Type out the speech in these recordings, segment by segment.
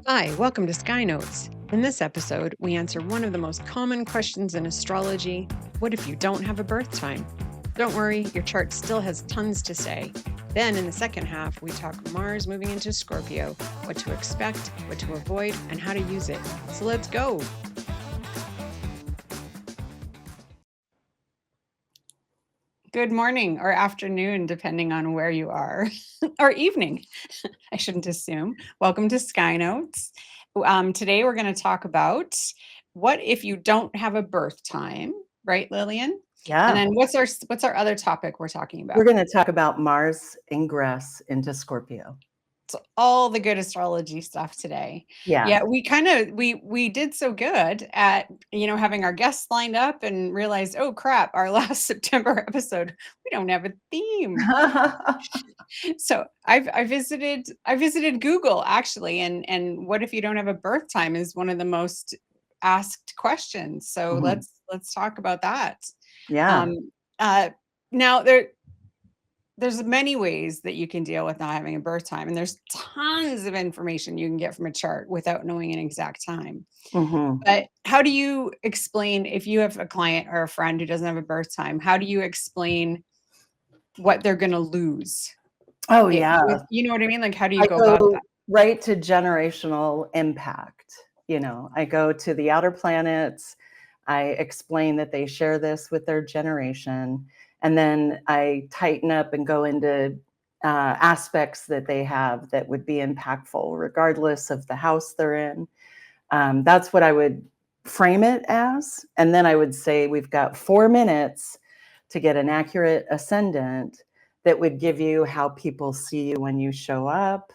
Hi, welcome to Sky Notes. In this episode, we answer one of the most common questions in astrology: what if you don't have a birth time? Don't worry, your chart still has tons to say. Then, in the second half, we talk Mars moving into Scorpio, what to expect, what to avoid, and how to use it. So let's go. Good morning or afternoon, depending on where you are, or evening, I shouldn't assume. Welcome to Sky Notes. Today we're going to talk about what if you don't have a birth time, right, Lillian? And Yeah, then what's our other topic we're talking we're about? going to talk about Mars ingress into Scorpio. So all the good astrology stuff today. Yeah. Yeah, we did so good at having our guests lined up and realized, oh crap, our last September episode, we don't have a theme. So I visited Google actually, and what if you don't have a birth time is one of the most asked questions. So Mhm. let's talk about that. Yeah. Um, now there's many ways that you can deal with not having a birth time, and there's tons of information you can get from a chart without knowing an exact time. Mhm. But how do you explain if you have a client or a friend who doesn't have a birth time? How do you explain what they're going to lose? Oh, yeah. You know what I mean? Like, how do you I go about that? go right to generational impact. I go to the outer planets. I explain that they share this with their generation. And then I tighten up and go into aspects that they have that would be impactful, regardless of the house they're in. That's what I would frame it as. And then I would say we've got 4 minutes to get an accurate ascendant that would give you how people see you when you show up,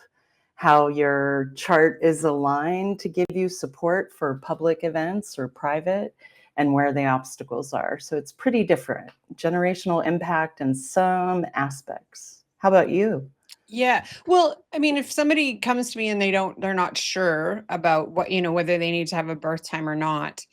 how your chart is aligned to give you support for public events or private, and where the obstacles are. So it's pretty different. Generational impact in some aspects. How about you? Yeah. Well, I mean, if somebody comes to me and they're not sure about whether they need to have a birth time or not,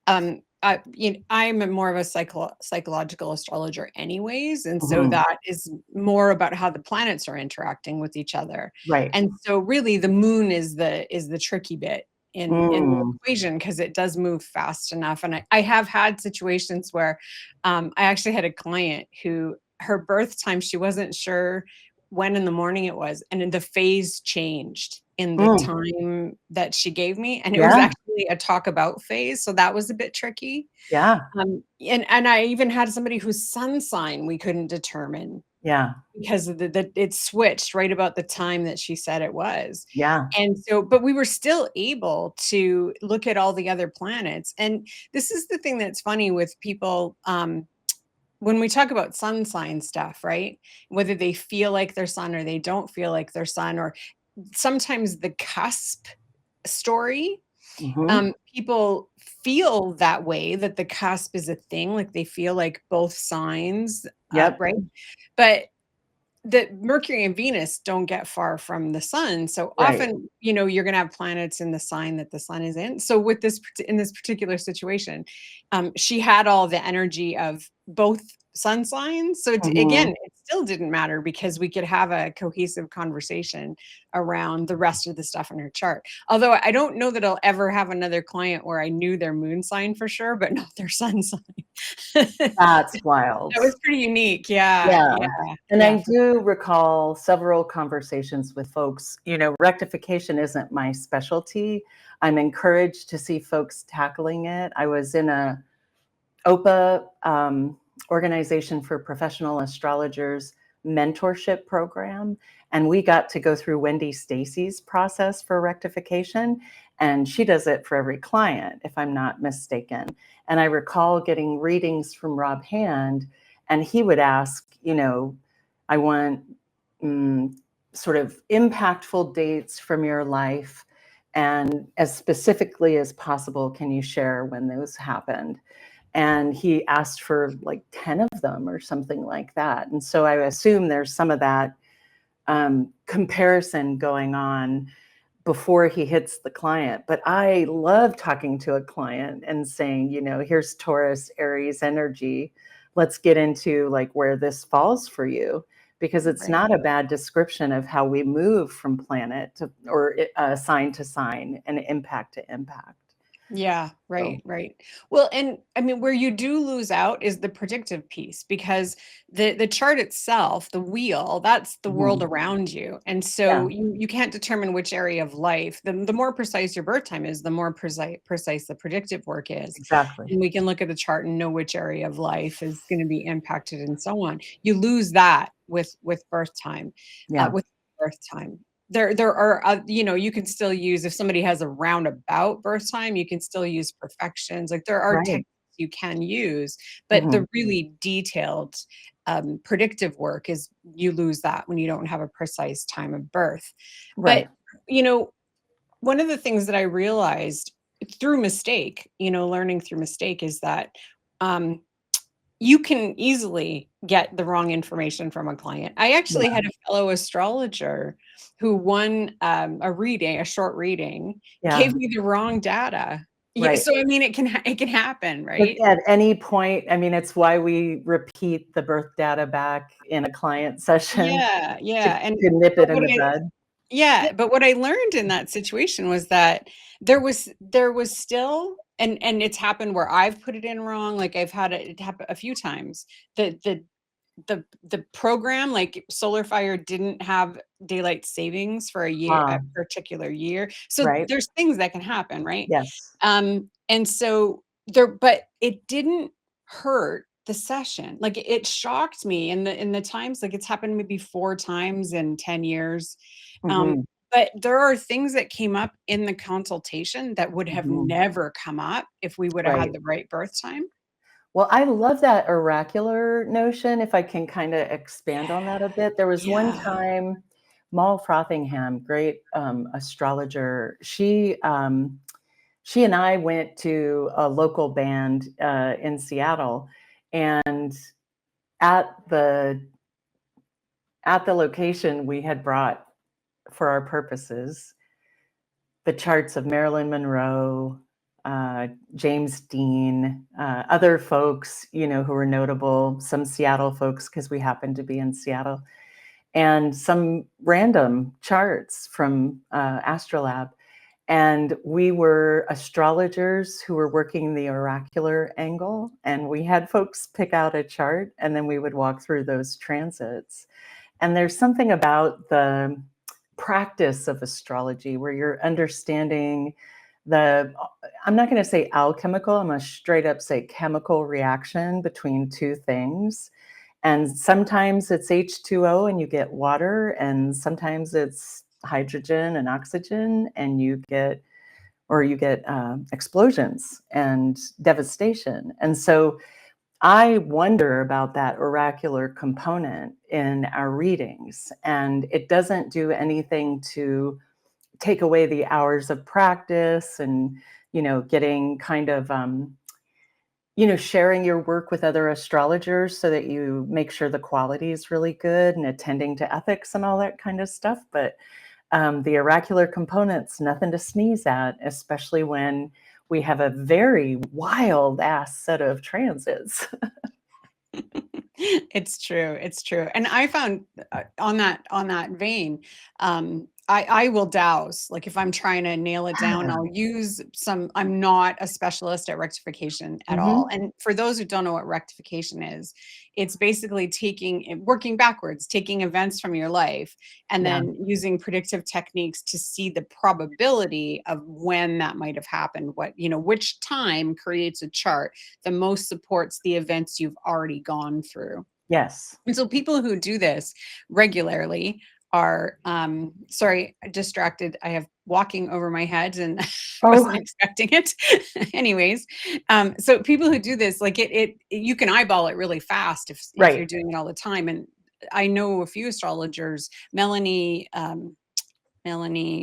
I'm more of a psychological astrologer anyways. And so Mhm. that is more about how the planets are interacting with each other. Right. And so really the moon is the tricky bit in the Mm. equation because it does move fast enough. And I have had situations where I actually had a client who her birth time, she wasn't sure when in the morning it was, and then the phase changed in the Mm. time that she gave me, and it was Yeah. actually a talk about phase, so that was a bit tricky. Yeah. And I even had somebody whose sun sign we couldn't determine Yeah. because of the it switched right about the time that she said it was. Yeah. And so but we were still able to look at all the other planets, and this is the thing that's funny with people, when we talk about sun sign stuff, right? Whether they feel like their sun or they don't feel like their sun, or sometimes the cusp story, Mhm. people feel that way, that the cusp is a thing, like they feel like both signs, Yep. right? But the Mercury and Venus don't get far from the sun. So Right. often, you're going to have planets in the sign that the sun is in. So with in this particular situation, she had all the energy of both sun signs. So again, Mhm. it still didn't matter because we could have a cohesive conversation around the rest of the stuff in her chart. Although I don't know that I'll ever have another client where I knew their moon sign for sure, but not their sun sign. That's wild. That was pretty unique. Yeah. Yeah. Yeah. And Yeah. I do recall several conversations with folks. Rectification isn't my specialty. I'm encouraged to see folks tackling it. I was in a OPA organization for professional astrologers mentorship program, and we got to go through Wendy Stacy's process for rectification, and she does it for every client, if I'm not mistaken. And I recall getting readings from Rob Hand, and he would ask, I want sort of impactful dates from your life, and as specifically as possible, can you share when those happened? And he asked for like 10 of them or something like that. And so I assume there's some of that comparison going on before he hits the client. But I love talking to a client and saying, here's Taurus, Aries energy. Let's get into like where this falls for you. because it's Right. not a bad description of how we move from planet to or sign to sign and impact to impact. Yeah, So right, right. Well, and I mean, where you do lose out is the predictive piece because the chart itself, the wheel, that's the world mhm. around you. And Yeah, so you can't determine which area of life. The more precise your birth time is, the more precise the predictive work is. exactly. And we can look at the chart and know which area of life is going to be impacted and so on. You lose that with birth time, Yeah, with birth time. There are, you can still use if somebody has a roundabout birth time, you can still use perfections. Like, there are right. techniques you can use, but Mhm. the really detailed, predictive work is you lose that when you don't have a precise time of birth. But, Right. you know, one of the things that I realized through mistake, learning through mistake is that, um you can easily get the wrong information from a client. I actually Yeah, had a fellow astrologer who won, a short reading, yeah, gave me the wrong data. Yeah, right. so I mean, it can happen, But right? at any point, I mean, it's why we repeat the birth data back in a client session Yeah, to yeah, and nip but it in the bud. what I learned in that situation was that there was still, and it's happened where I've put it in wrong, like, I've had it happen a few times. The program, like Solar Fire, didn't have daylight savings for a Ah, particular year. So right? there's things that can happen, right? Yes. And so but it didn't hurt the session. Like, it shocked me in the times, like, it's happened maybe 4 times in 10 years. Um, Mhm, but there are things that came up in the consultation that would have mhm. never come up if we would have had Right. the right birth time. Well, I love that oracular notion, if I can kinda expand on that a bit. There was one Yeah. time, Moll Frothingham, great, astrologer, she and I went to a local band, in Seattle, and at the at the location, we had brought, for our purposes, the charts of Marilyn Monroe, James Dean, other folks, who were notable, some Seattle folks, because we happened to be in Seattle, and some random charts from Astrolab. And we were astrologers who were working the oracular angle, and we had folks pick out a chart, and then we would walk through those transits. And there's something about the practice of astrology where you're understanding the, I'm not going to say alchemical, I'm going to straight up say chemical reaction between two things. And sometimes it's H2O and you get water, and sometimes it's hydrogen and oxygen, and you get explosions and devastation. And so I wonder about that oracular component in our readings, and it doesn't do anything to take away the hours of practice and, getting kind of, sharing your work with other astrologers so that you make sure the quality is really good and attending to ethics and all that kind of stuff. But the oracular component's nothing to sneeze at, especially when we have a very wild ass set of transits. It's true, it's true, and I found, on that vein, I will douse, like, if I'm trying to nail it down, Ah, I'll use some. I'm not a specialist at rectification at all, mhm. and for those who don't know what rectification is, it's basically working backwards, taking events from your life, and Yeah. then using predictive techniques to see the probability of when that might have happened, which time creates a chart the most supports the events you've already gone through. Yes. And so people who do this regularly are, sorry, distracted. I have walking over my head and I wasn't Oh, expecting it. Anyways, so people who do this, like, you can eyeball it really fast if you're right. doing it all the time. And I know a few astrologers, Melanie,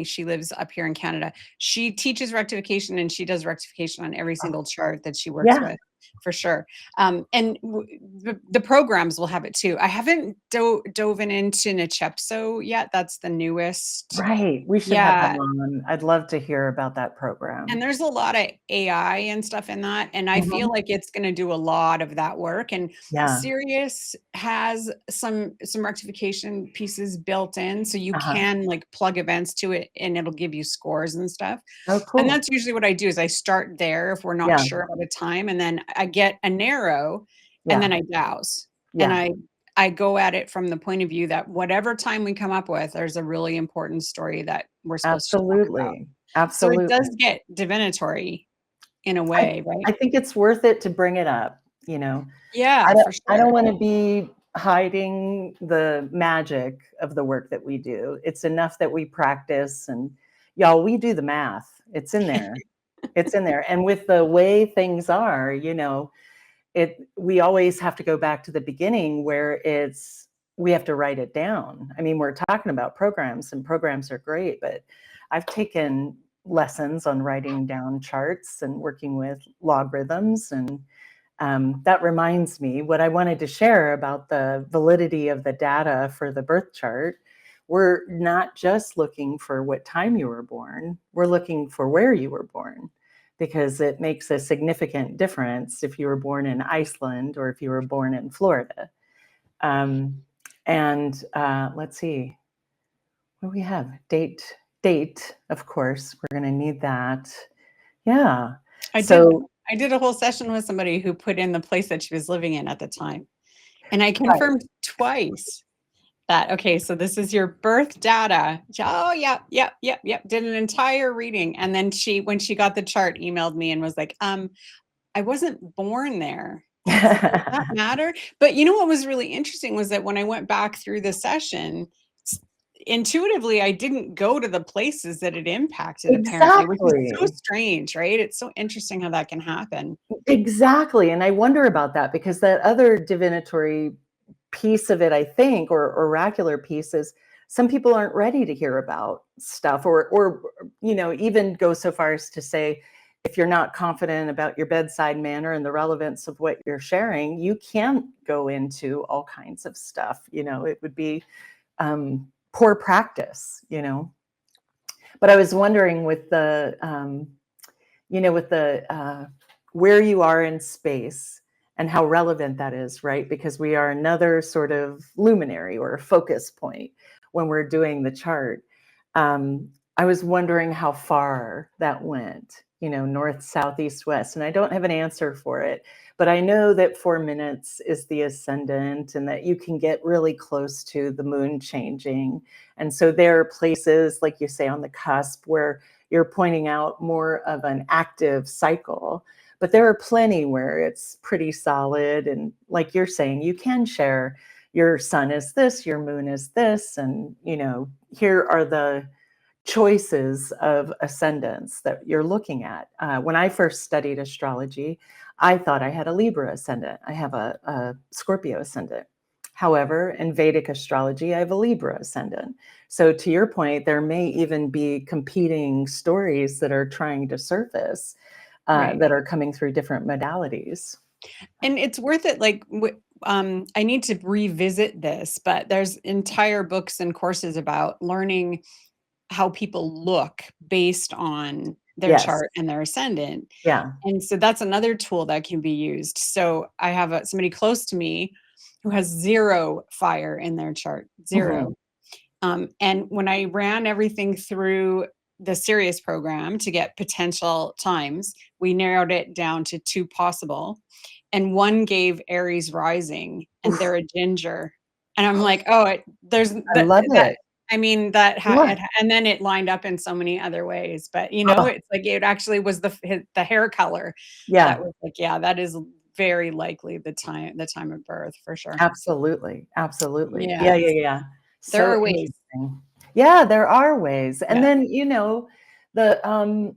she lives up here in Canada. She teaches rectification and she does rectification on every single chart that she works Yeah. with. for sure. And the programs will have it too. I haven't dove into Nechepso yet. That's the newest. Right. We should have Yeah. them on. I'd love to hear about that And program. there's a lot of AI and stuff in that, and I feel Mhm. like it's gonna do a lot of that work, and Yeah. Sirius has some rectification pieces built in, so you Uh-huh. can, like, plug events to it, and it'll give you scores and stuff, Oh, and cool. that's usually what I do is I start there if we're not Yeah. sure about a time, and then I get a narrow, and Yeah. then I douse, and Yeah. I go at it from the point of view that whatever time we come up with, there's a really important story that we're supposed to talk about. Absolutely. So it does Absolutely. get divinatory in a I way, right? I think it's worth it to bring it up, you know? Yeah, I don't for I don't sure. wanna be hiding the magic of the work that we do. It's enough that we practice, and y'all, we do the math. It's in there. It's in there, and with the way things are, we always have to go back to the beginning where we have to write it down. I mean, we're talking about programs, and programs are great, but I've taken lessons on writing down charts and working with logarithms, and that reminds me what I wanted to share about the validity of the data for the birth chart. We're not just looking for what time you were born, we're looking for where you were born, because it makes a significant difference if you were born in Iceland or if you were born in Florida. Um, and let's see, what do we have? Date, of course, we're going to need that. Yeah. I did So, I did a whole session with somebody who put in the place that she was living in at the time, and I right. confirmed twice that, "Okay, so this is your birth data." "Oh, yep, yep, yep, yep." Did an entire reading, and then when she got the chart, emailed me and was like, I wasn't born there. So does that matter?" But you know what was really interesting was that when I went back through the session, s intuitively, I didn't go to the places that it impacted apparently, which is so Exactly. strange, right? It's so interesting how that can happen. Exactly, and I wonder about that because that other divinatory piece of it, I think, or oracular piece is some people aren't ready to hear about stuff, or even go so far as to say, if you're not confident about your bedside manner and the relevance of what you're sharing, you can't go into all kinds of stuff. It would be poor practice. But I was wondering with the where you are in space and how relevant that is, right? Because we are another sort of luminary or a focus point when we're doing the chart. I was wondering how far that went, north, south, east, west, and I don't have an answer for it, but I know that 4 minutes is the ascendant and that you can get really close to the moon changing. And so there are places, like you say, on the cusp where you're pointing out more of an active cycle, but there are plenty where it's pretty solid. And like you're saying, you can share your sun is this, your moon is this, and here are the choices of ascendants that you're looking at. When I first studied astrology, I thought I had a Libra ascendant. I have a Scorpio ascendant. However, in Vedic astrology, I have a Libra ascendant. So, to your point, there may even be competing stories that are trying to surface Right. that are coming through different modalities. And it's worth it, like, I need to revisit this, but there's entire books and courses about learning how people look based on their Yes. chart and their ascendant. Yeah. And so that's another tool that can be used. So I have somebody close to me who has 0 fire in their chart, Mhm. 0. And when I ran everything through the Sirius program to get potential times, we narrowed it down to 2 possible, and one gave Aries rising, and Oof, they're a ginger. And I'm like, "Oh, there's I love that." it. I mean, that Yeah. and then it lined up in so many other ways, but, Oh, it's like it actually was the hair color that yeah. was like, yeah, that is very likely the time of birth for sure. Absolutely, absolutely. Yeah, Yes, yeah, yeah. there So are ways. interesting. Yeah, there are ways. And Yeah. then, the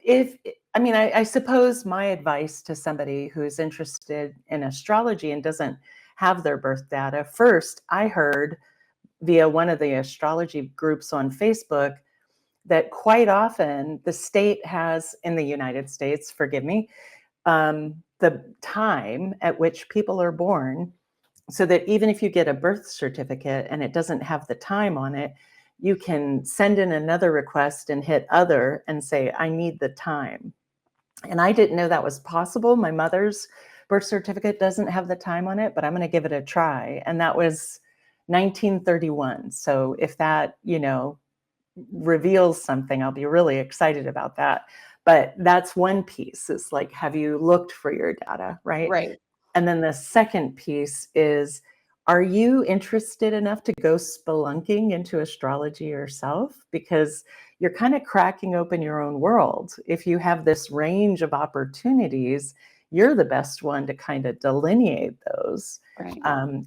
if I mean, I suppose my advice to somebody who's interested in astrology and doesn't have their birth data, first, I heard via one of the astrology groups on Facebook that quite often the state has in the United States, forgive me, the time at which people are born, so that even if you get a birth certificate and it doesn't have the time on it, you can send in another request and hit other and say, I need the time. And I didn't know that was possible. My mother's birth certificate doesn't have the time on it, but I'm going to give it a try. And that was 1931. So if that, reveals something, I'll be really excited about that. But that's one piece. It's like, have you looked for your data, right? Right. And then the second piece is, are you interested enough to go spelunking into astrology yourself? Because you're kind of cracking open your own world. If you have this range of opportunities, you're the best one to kind of delineate those. Right.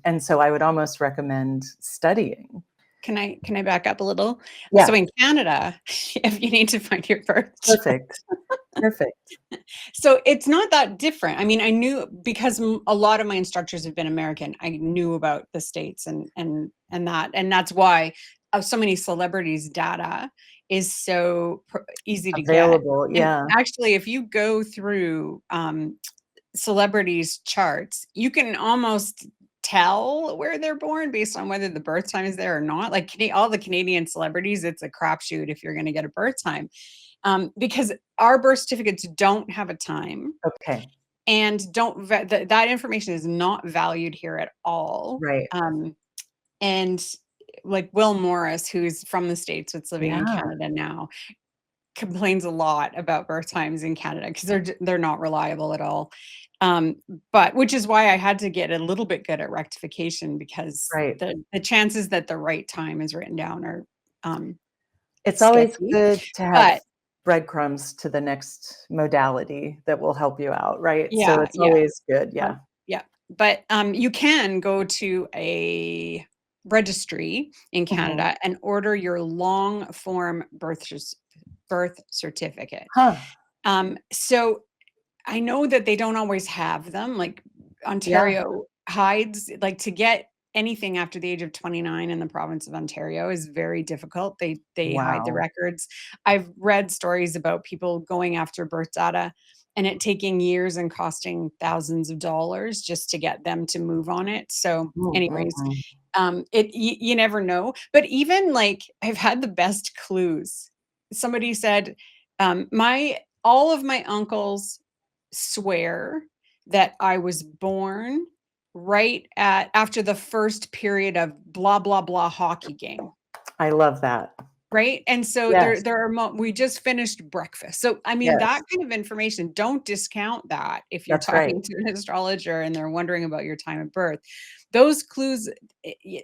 And so I would almost recommend studying. Can I back up a little? Yeah. So in Canada, if you need to find your birth chart, Perfect. Perfect. so it's not that different. I mean, I knew, because a lot of my instructors have been American, I knew about the States and that's why so many celebrities' data is so easy to get. Available. And Yeah. actually, if you go through celebrities' charts, you can almost tell where they're born based on whether the birth time is there or not. Like all the Canadian celebrities, it's a crapshoot if you're going to get a birth time, because our birth certificates don't have a time. Okay. And that information is not valued here at all. Right. And like Will Morris, who's from the States but living in Yeah. Canada now, complains a lot about birth times in Canada because they're not reliable at all. But which is why I had to get a little bit good at rectification, because Right. the chances that the right time is written down are It's always sketchy. good to have But breadcrumbs to the next modality that will help you out, right? So yeah, it's always good. uh, Yeah. yeah. But you can go to a registry in Mhm. Canada and order your long form birth certificate. Huh. So I know that they don't always have them. Like Yeah. Ontario hides, like to get anything after the age of 29 in the province of Ontario is very difficult. They hide the Wow. records. I've read stories about people going after birth data and it taking years and costing thousands of dollars just to get them to move on it. So anyways, Mhm. you never know. But even like I've had the best clues. Somebody said, my all of my uncles swear that I was born right after the first period of blah blah blah hockey game. I love that. Right. And so Yes. there are we just finished breakfast. So I mean, that Yes. kind of information, don't discount that if you're That's right. talking to an astrologer and they're wondering about your time of birth. Those clues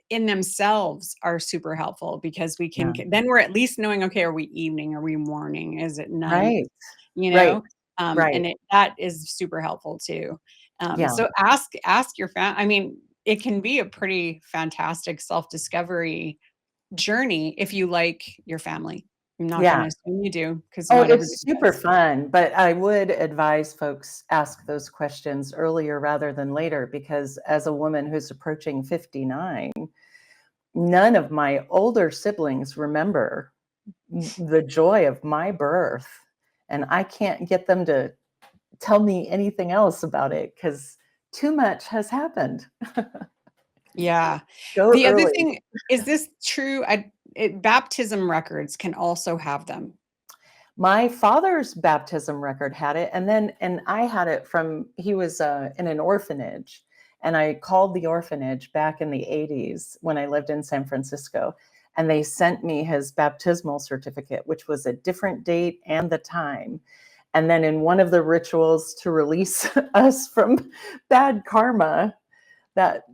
in themselves are super helpful, because we can Yeah. then we're at least knowing, okay, are we evening? Are we morning? Is it night? Right. You Right. know? Right. And that is super helpful too. Yeah. So ask your I mean, it can be a pretty fantastic self-discovery journey if you like your family. I'm not Yeah. gonna assume you do, because Oh, not it's everybody super does. fun, but I would advise folks ask those questions earlier rather than later, because as a woman who's approaching 59, none of my older siblings remember the joy of my birth, and I can't get them to tell me anything else about it because too much has happened. Yeah. Go The other early. thing, is this true? Baptism records can also have them. My father's baptism record had it, and I had it from he was in an orphanage, and I called the orphanage back in the 80s when I lived in San Francisco, and they sent me his baptismal certificate, which was a different date and the time. And then in one of the rituals to release us from bad karma, that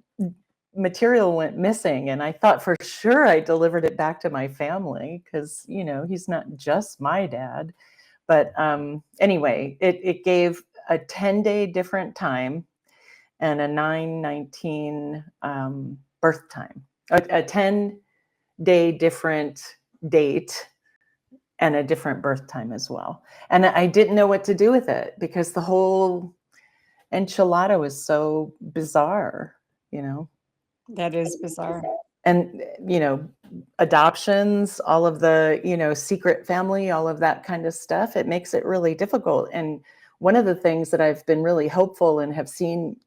material went missing, and I thought for sure I delivered it back to my family because he's not just my dad. But anyway, it gave a 10-day different time and a 9/19 birth time, a 10-day different date and a different birth time as well. And I didn't know what to do with it because the whole enchilada was so bizarre, you know. That is bizarre. And adoptions, all of the secret family, all of that kind of stuff, it makes it really difficult. And one of the things that I've been really hopeful and have seen,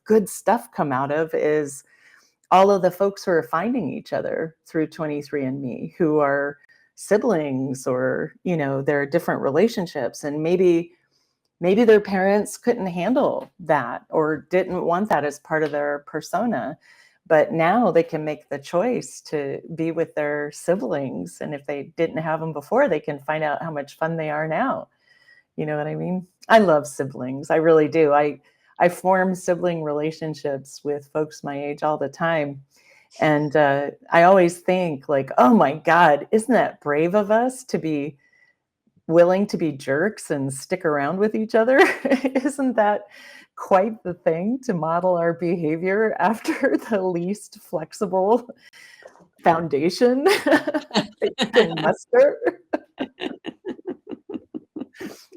good stuff come out of is all of the folks who are finding each other through 23andMe, who are siblings, or, their different relationships. And maybe their parents couldn't handle that or didn't want that as part of their persona. But now they can make the choice to be with their siblings. And if they didn't have them before, they can find out how much fun they are now. You know what I mean? I love siblings. I really do. I form sibling relationships with folks my age all the time. And I always think like, oh my God, isn't that brave of us to be willing to be jerks and stick around with each other? Isn't that quite the thing, to model our behavior after the least flexible foundation that you can muster?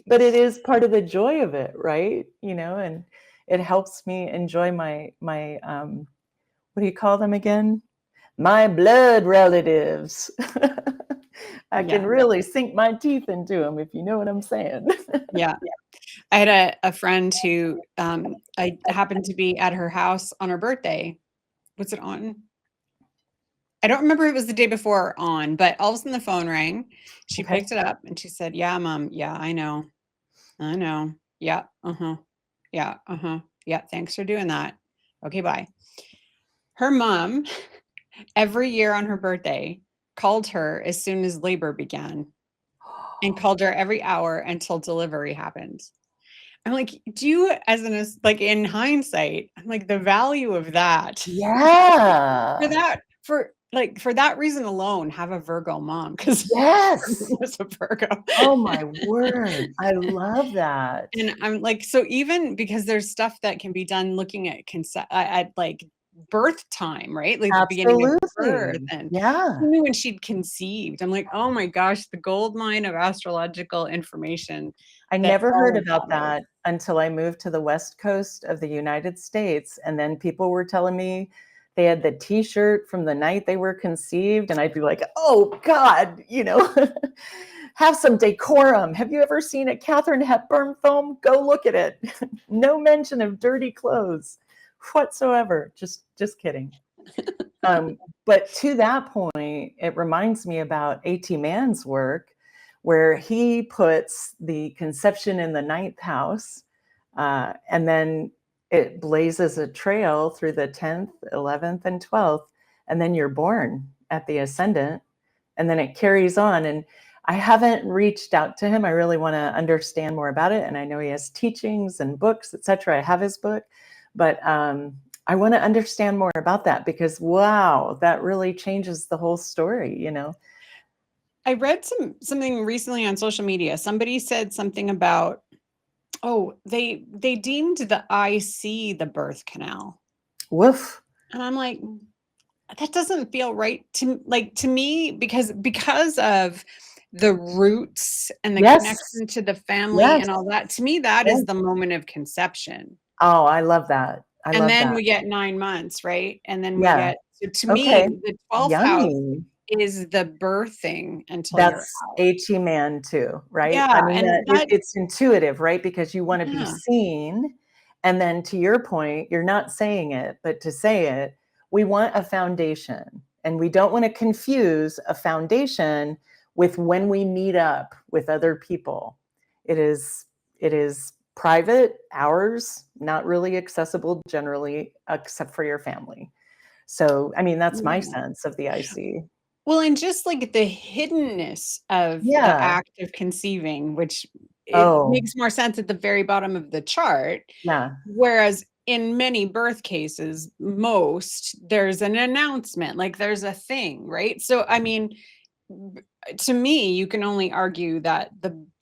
But it is part of the joy of it, right? And it helps me enjoy my what do you call them again? My blood relatives. I can Yeah. really sink my teeth into them, if you know what I'm saying. Yeah. I had a friend who, I happened to be at her house on her birthday. Was it on? I don't remember if it was the day before or on, but all of a sudden the phone rang. She Okay. picked it up and she said, "Yeah, Mom. Yeah, I know. I know. Yeah. Uh-huh. Yeah. Uh-huh. Yeah. Thanks for doing that. Okay, bye." Her mom, every year on her birthday, called her as soon as labor began and called her every hour until delivery happened. I'm like, do you, like in hindsight, I'm like, the value of that for Yeah. that, for that reason alone, have a Virgo mom, because Yes. was a Virgo. Oh my word. I love that. And I'm like, so even because there's stuff that can be done looking at like birth time, right? Like the beginning of birth, Absolutely. and Yeah. even when she'd conceived. I'm like, oh my gosh, the gold mine of astrological information I that never heard all of about that is. that until I moved to the West Coast of the United States. And then people were telling me they had the t-shirt from the night they were conceived. And I'd be like, oh God, have some decorum. Have you ever seen a Katharine Hepburn film? Go look at it. No mention of dirty clothes whatsoever. Just kidding. But to that point, it reminds me about A.T. Mann's work, where he puts the conception in the ninth house, and then it blazes a trail through the 10th, 11th, and 12th, and then you're born at the ascendant, and then it carries on. And I haven't reached out to him. I really want to understand more about it, and I know he has teachings and books, etc. I have his book, but I want to understand more about that, because wow, that really changes the whole story. I read something recently on social media. Somebody said something about, oh, they deemed the IC the birth canal. Woof. And I'm like, that doesn't feel right to me, because of the roots and the Yes. connection to the family Yes. and all that. To me, that Yes. is the moment of conception. Oh, I love that. I And love then that. we get 9 months, right? And then we Yeah. get, so to Okay. me, the 12th house Yummy. is the birthing until you're That's out. HE man too, right? I Yeah, mean, and that, it's intuitive, right? Because you want to be yeah. seen. And then to your point, you're not saying it, but to say it, we want a foundation. And we don't want to confuse a foundation with when we meet up with other people. It is private, ours, not really accessible generally, except for your family. So, I mean, that's my Yeah. sense of the IC. Well, and just like the hiddenness of the Yeah. act of conceiving, which it Oh, makes more sense at the very bottom of the chart. yeah. Whereas in many birth cases, there's an announcement, like there's a thing, right? So, I mean, to me, you can only argue that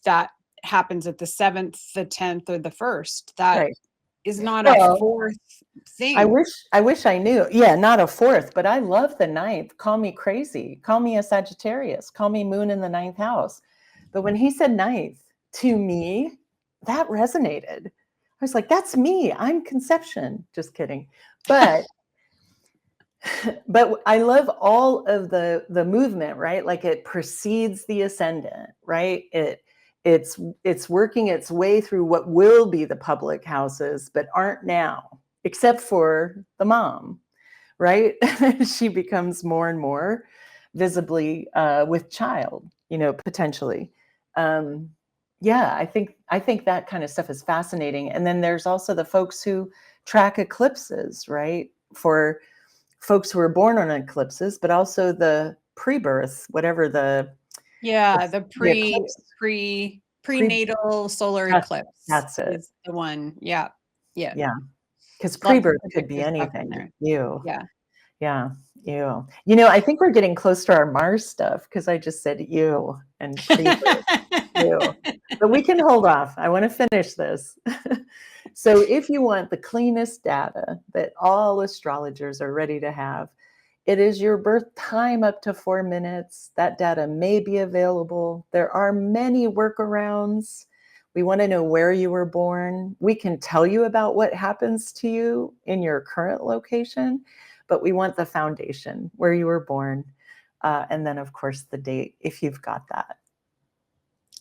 that happens at the 7th, the 10th, or the 1st. That Right. is not a Well, fourth I thing. wish I wish I knew. Yeah, not a fourth, but I love the ninth. Call me crazy. Call me a Sagittarius. Call me moon in the ninth house. But when he said ninth, to me, that resonated. I was like, that's me. I'm conception. Just kidding. But I love all of the movement, right? Like it precedes the ascendant, right? It's working its way through what will be the public houses, but aren't now, except for the mom, right? She becomes more and more visibly with child, potentially. Um, yeah, I think that kind of stuff is fascinating. And then there's also the folks who track eclipses, right? For folks who are born on eclipses, but also the pre-birth, whatever Yeah, the the eclipse pre prenatal solar that's eclipse that's it. is the one. Yeah. Yeah. Yeah, because Lots of pre-birth could be predictive stuff in anything. there. You. Yeah. Yeah, you. I think we're getting close to our Mars stuff because I just said you and pre-birth. You. But we can hold off. I want to finish this. So if you want the cleanest data that all astrologers are ready to have, it is your birth time up to 4 minutes. That data may be available. There are many workarounds. We want to know where you were born. We can tell you about what happens to you in your current location, but we want the foundation, where you were born, and then, of course, the date, if you've got that.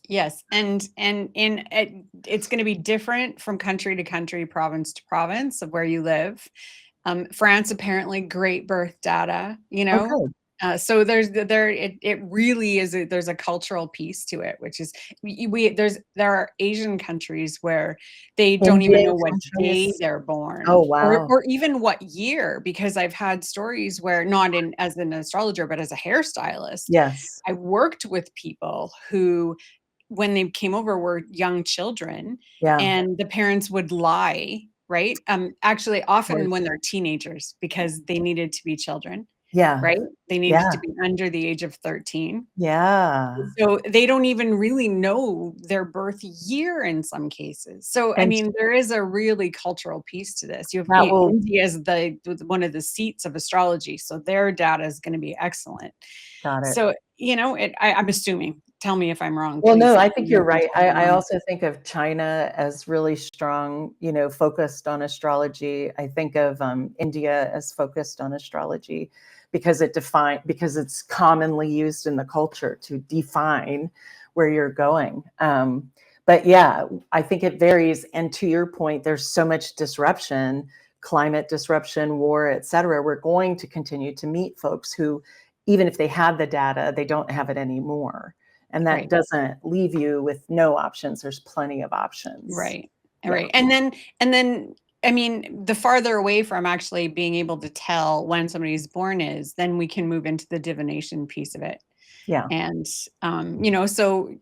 Yes, and it's going to be different from country to country, province to province of where you live. France apparently great birth data, Okay. So it really is there's a cultural piece to it, which is there are Asian countries where they don't even Indian know what day countries. they're born, Oh, wow. or even what year, because I've had stories where, not in as an astrologer, but as a hairstylist, Yes. I worked with people who, when they came over, were young children, Yeah. and the parents would lie, right? Actually, Of often course. when they're teenagers, because they needed to be children, Yeah. right? They needed Yeah. to be under the age of 13. Yeah. So they don't even really know their birth year in some cases. So, I And mean, there is a really cultural piece to this. You have that will India as one of the seats of astrology, so their data is going to be excellent. got it. So, I'm assuming. Tell me if I'm wrong, Well, please. no, I Let think me know you're if I'm right. totally I wrong. also think of China as really strong, focused on astrology. I think of India as focused on astrology because because it's commonly used in the culture to define where you're going. But yeah, I think it varies. And to your point, there's so much disruption, climate disruption, war, et cetera. We're going to continue to meet folks who, even if they have the data, they don't have it anymore. And that Right. doesn't leave you with no options. There's plenty of options. Right. Yeah. Right. And then I mean, the farther away from actually being able to tell when somebody's born is, then we can move into the divination piece of it. Yeah. And so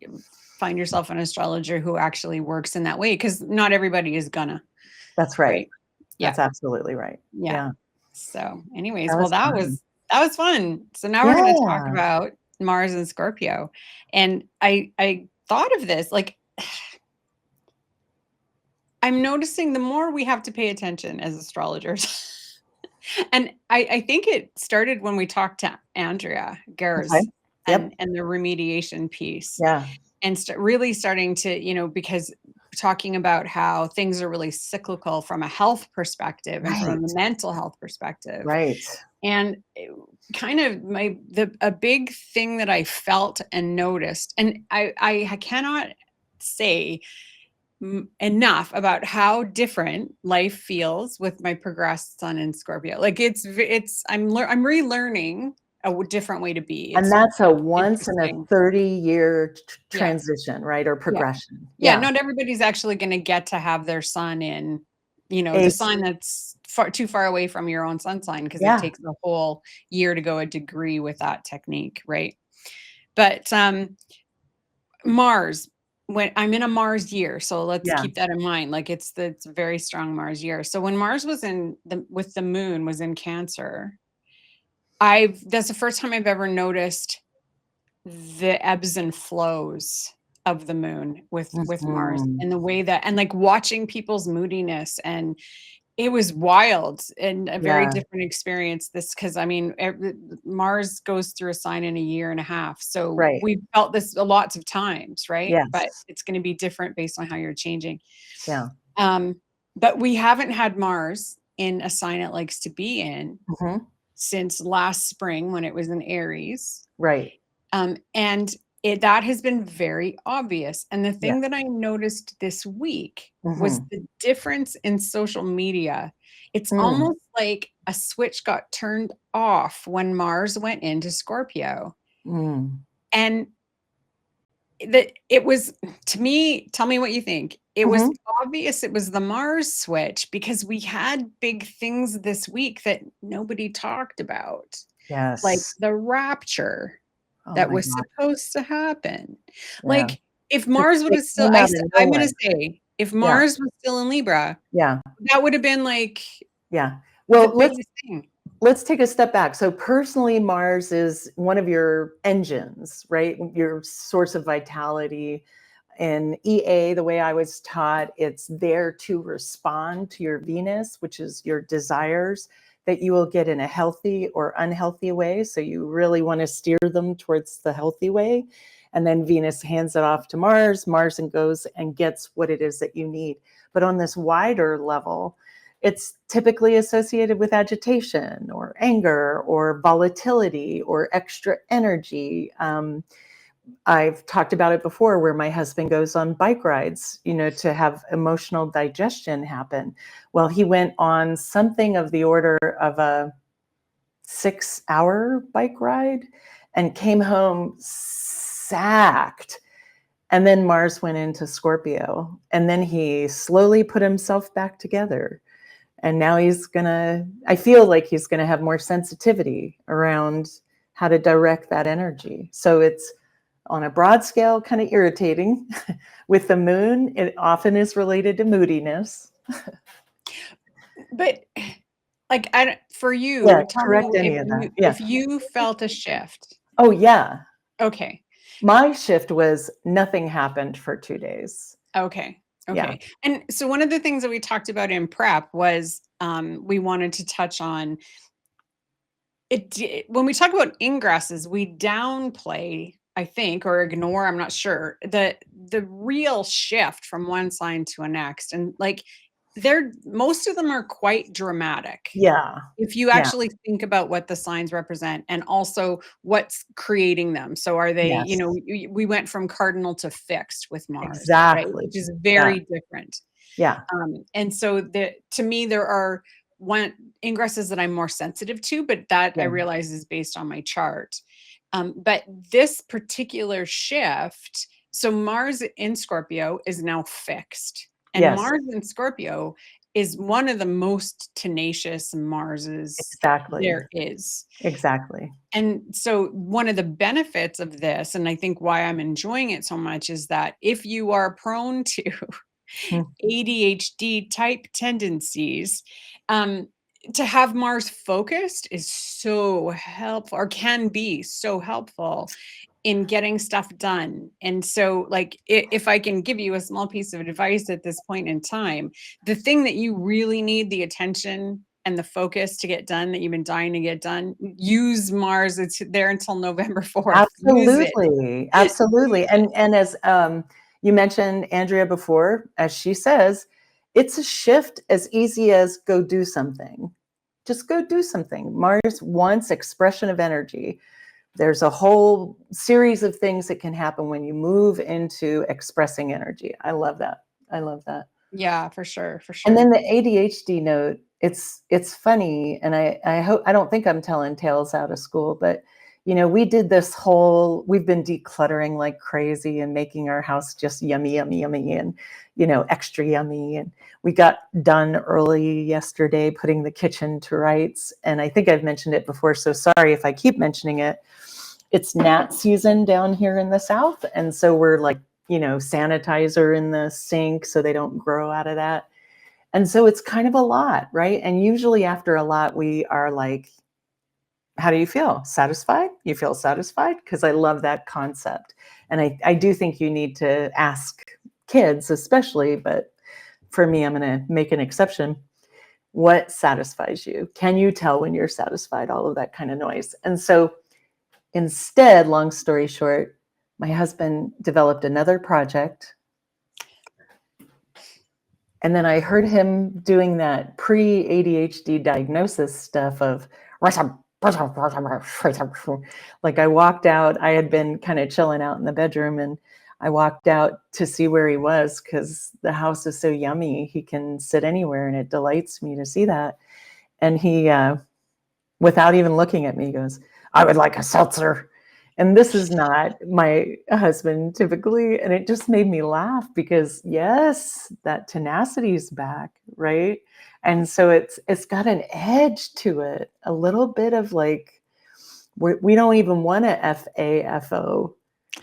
find yourself an astrologer who actually works in that way, because not everybody is gonna, That's right. right? Yeah. That's absolutely right. Yeah. Yeah. So anyways, That well, was that fun. was fun. So now we're going to talk Yeah. about Mars and Scorpio. And I thought of this, like, I'm noticing the more we have to pay attention as astrologers. And I think it started when we talked to Andrea Okay. Gers Yep. and the remediation piece, Yeah. and really starting to, because talking about how things are really cyclical from a health perspective and from Right. a mental health perspective. Right. And kind of a big thing that I felt and noticed, and I cannot say enough about how different life feels with my progressed sun in Scorpio. Like I'm relearning a different way to be. And It's that's a once in a interesting. 30-year Yeah. transition, right? Or Yeah. progression. Yeah, Yeah. not everybody's actually going to get to have their sun in, the A, sign that's too far away from your own sun sign, because it yeah. takes a whole year to go a degree with that technique, right? But Mars, when I'm in a Mars year, so let's Yeah. keep that in mind. Like it's a very strong Mars year. So when Mars was with the moon was in Cancer, that's the first time I've ever noticed the ebbs and flows of the moon with Mars, Mhm. and the way that, and like watching people's moodiness, and it was wild and a very Yeah. different experience, this, because I mean, Mars goes through a sign in a year and a half, so Right. we've felt this lots of times, right? But Yes. it's going to be different based on how you're changing. Yeah. um but we haven't had Mars in a sign it likes to be in Mhm. since last spring when it was in Aries. Right. And that has been very obvious. And the Yeah. thing that I noticed this week was Mhm. the difference in social media. It's Mm. almost like a switch got turned off when Mars went into Scorpio. Mm. And that it was, to me, tell me what you think. It was Mhm. obvious it was the Mars switch because we had big things this week that nobody talked about, like Yes. the rapture Oh that my was gosh. supposed to happen. Yeah. Like, if Just Mars would it have still came out of I'm gonna nowhere. say, if Yeah. Mars was still in Libra, Yeah. that would have been, like, Yeah. the Well, let's biggest thing. let's take a step back. So personally, Mars is one of your engines, right? Your source of vitality. In EA, the way I was taught, it's there to respond to your Venus, which is your desires that you will get in a healthy or unhealthy way. So you really want to steer them towards the healthy way. And then Venus hands it off to Mars. Mars and goes and gets what it is that you need. But on this wider level, it's typically associated with agitation or anger or volatility or extra energy. I've talked about it before where my husband goes on bike rides, to have emotional digestion happen. Well, he went on something of the order of a 6-hour bike ride and came home sacked. And then Mars went into Scorpio. And then he slowly put himself back together. And now I feel like he's going to have more sensitivity around how to direct that energy. So it's on a broad scale, kind of irritating. With the moon, it often is related to moodiness. But, like, I don't for Yeah, you, tell me correct any of that. Yeah. if you felt a shift. Oh, yeah. Okay. My shift was nothing happened for 2 days. Okay. Yeah. Okay. And so one of the things that we talked about in prep was, we wanted to touch on when we talk about ingresses, we downplay, I think, or ignore, I'm not sure, the real shift from one sign to a next. And like most of them are quite dramatic. Yeah. If you Yeah. actually think about what the signs represent and also what's creating them. So are they, Yes. we went from cardinal to fixed with Mars, right? Exactly. Which is Yeah. very different. Yeah. And so to me, there are one ingresses that I'm more sensitive to, but that I Yeah. realize is based on my chart. But this particular shift, so Mars in Scorpio is now fixed, and Yes. Mars in Scorpio is one of the most tenacious Marses Exactly. there is. Exactly. And so one of the benefits of this, and I think why I'm enjoying it so much, is that if you are prone to Hmm. ADHD type tendencies, to have Mars focused is so helpful, or can be so helpful in getting stuff done. And so, like, if I can give you a small piece of advice at this point in time, the thing that you really need the attention and the focus to get done that you've been dying to get done, use Mars. It's there until November 4th. Use it. Absolutely. Absolutely. Use it. And as you mentioned Andrea before, as she says, it's a shift as easy as go do something. Just go do something. Mars wants expression of energy. There's a whole series of things that can happen when you move into expressing energy. I love that. I love that. Yeah, for sure. For And then sure. the ADHD note, it's funny, and I hope I don't think I'm telling tales out of school, but we've been decluttering like crazy and making our house just yummy, yummy, yummy, and extra yummy. And we got done early yesterday putting the kitchen to rights. And I think I've mentioned it before, so sorry if I keep mentioning it. It's gnat season down here in the South, and so we're like, sanitizer in the sink so they don't grow out of that. And so it's kind of a lot, right? And usually after a lot, we are like, how do you feel? Satisfied? You feel satisfied? Because I love that concept. And I do think you need to ask kids, especially, but for me, I'm going to make an exception. What satisfies you? Can you tell when you're satisfied? All of that kind of noise. And so instead, long story short, my husband developed another project. And then I heard him doing that pre-ADHD diagnosis stuff of like I walked out, I had been kind of chilling out in the bedroom, and I walked out to see where he was because the house is so yummy. He can sit anywhere, and it delights me to see that. And he, without even looking at me, goes, "I would like a seltzer." And this is not my husband typically. And it just made me laugh because yes, that tenacity is back, right? And so it's got an edge to it, a little bit of like, we don't even want to FAFO.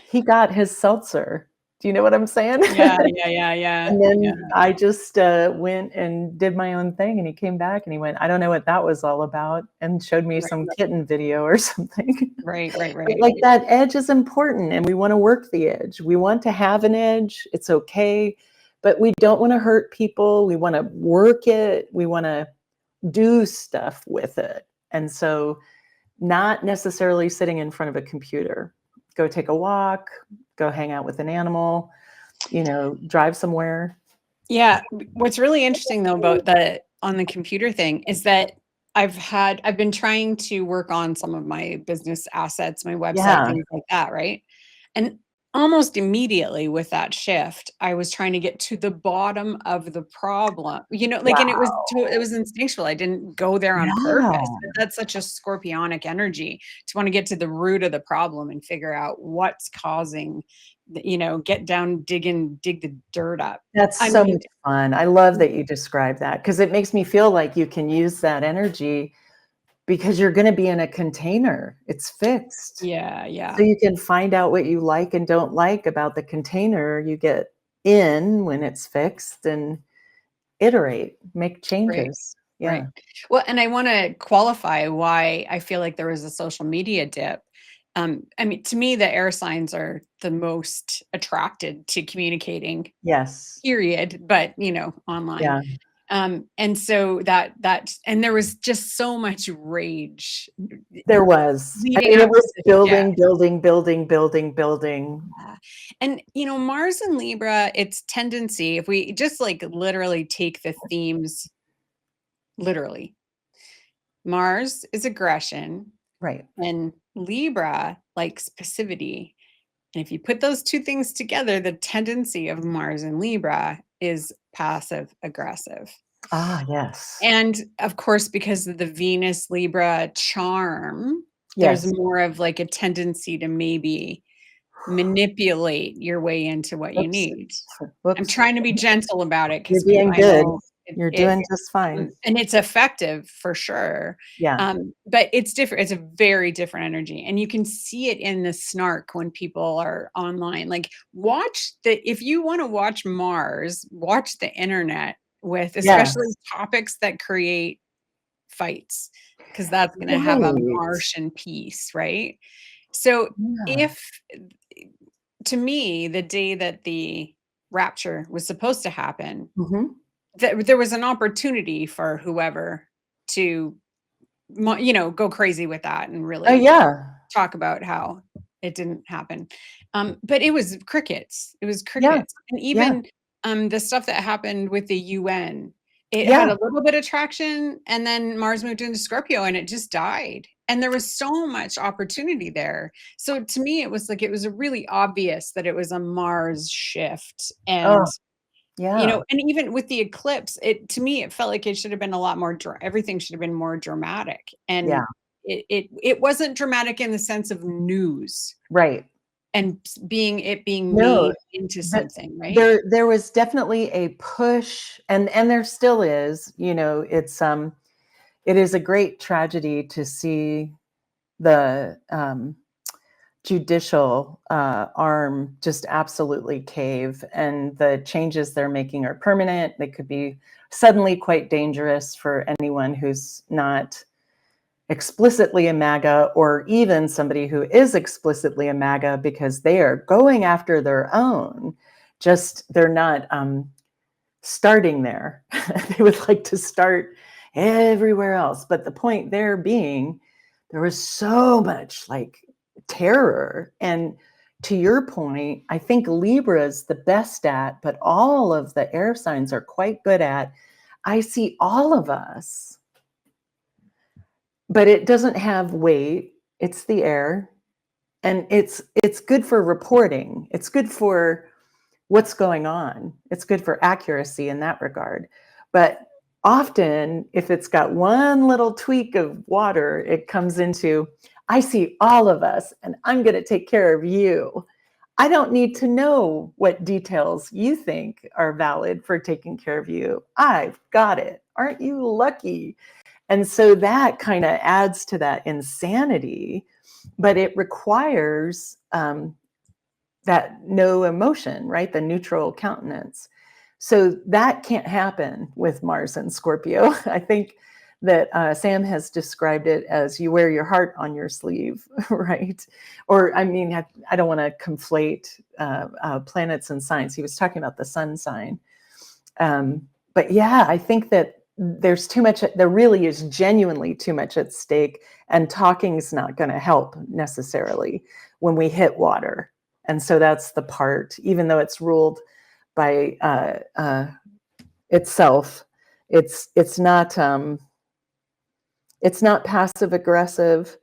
He got his seltzer. Do you know what I'm saying? Yeah, yeah, yeah, yeah, And yeah. then I just went and did my own thing, and he came back and he went, "I don't know what that was all about," and showed me Right, some kitten video or something. right, right, But right. like that edge is important, and we want to work the edge. We want to have an edge. It's okay, but we don't want to hurt people. We want to work it. We want to do stuff with it. And so not necessarily sitting in front of a computer. Go take a walk, go hang out with an animal, drive somewhere. Yeah, what's really interesting though about the on the computer thing is that I've been trying to work on some of my business assets, my website, Yeah. things like that, right? And almost immediately with that shift, I was trying to get to the bottom of the problem. Like, and it Wow. was instinctual. I didn't go there on purpose, Yeah. but that's such a scorpionic energy to want to get to the root of the problem and figure out what's causing get down, dig the dirt up. That's I so mean, much fun. I love that you describe that because it makes me feel like you can use that energy because you're going to be in a container. It's fixed. yeah, So yeah, you can find out what you like and don't like about the container you get in when it's fixed and iterate, make right, changes. right. Yeah. Well, and I want to qualify why I feel like there was a social media dip. I mean, to me, the air signs are the most attracted to communicating, Yes. period, but online. Yeah. And so and there was just so much rage There was. I leading mean, it up to was the building, shift. building, building, building, building. Yeah. And Mars and Libra, its tendency, if we just like literally take the themes literally, Mars is aggression Right. and Libra likes passivity. And if you put those two things together, the tendency of Mars and Libra is passive aggressive. Ah, yes. And of course, because of the Venus Libra charm, there's Yes. more of like a tendency to maybe manipulate your way into what you Whoops. need. I'm Whoops. trying to be gentle about it You're because doing I good. know You're doing just fine. and it's effective for sure. Yeah. But it's different. It's a very different energy. And you can see it in the snark when people are online. Like if you want to watch Mars, watch the internet with especially Yes. topics that create fights, because that's going to have a Right. Martian piece, right? So Yeah. if to me, the day that the rapture was supposed to happen, Mhm. there was an opportunity for whoever to, go crazy with that and Oh, really yeah. talk about how it didn't happen. But it was crickets. It was Yeah. crickets. And Yeah. even the stuff that happened with the UN, it had Yeah. a little bit of traction, and then Mars moved into Scorpio and it just died. And there was so much opportunity there. So to me, it was really obvious that it was a Mars shift. Oh, And yeah. and even with the eclipse, to me, it felt like it should have been a lot more everything should have been more dramatic. And Yeah. it wasn't dramatic in the sense of news Right. and being No, made into but something, right? there was definitely a push, and there still is, it is a great tragedy to see the, judicial, arm just absolutely cave, and the changes they're making are permanent. They could be suddenly quite dangerous for anyone who's not explicitly a MAGA, or even somebody who is explicitly a MAGA, because they are going after their own. Just they're not starting there. They would like to start everywhere else. But the point there being, there was so much like terror. And to your point, I think Libra is the best at, but all of the air signs are quite good at. I see all of us but it doesn't have weight. It's the air. And it's good for reporting. It's good for what's going on. It's good for accuracy in that regard. But often, if it's got one little tweak of water, it comes into, I see all of us and I'm going to take care of you. I don't need to know what details you think are valid for taking care of you. I've got it. Aren't you lucky? And so that kind of adds to that insanity, but it requires that no emotion, right? The neutral countenance. So that can't happen with Mars and Scorpio. I think that Sam has described it as you wear your heart on your sleeve, right? Or, I mean, I don't want to conflate planets and signs. He was talking about the sun sign. But yeah, I think that there's too much, there really is genuinely too much at stake, and talking's not going to help necessarily when we hit water. And so that's the part, even though it's ruled by itself, it's not passive aggressive,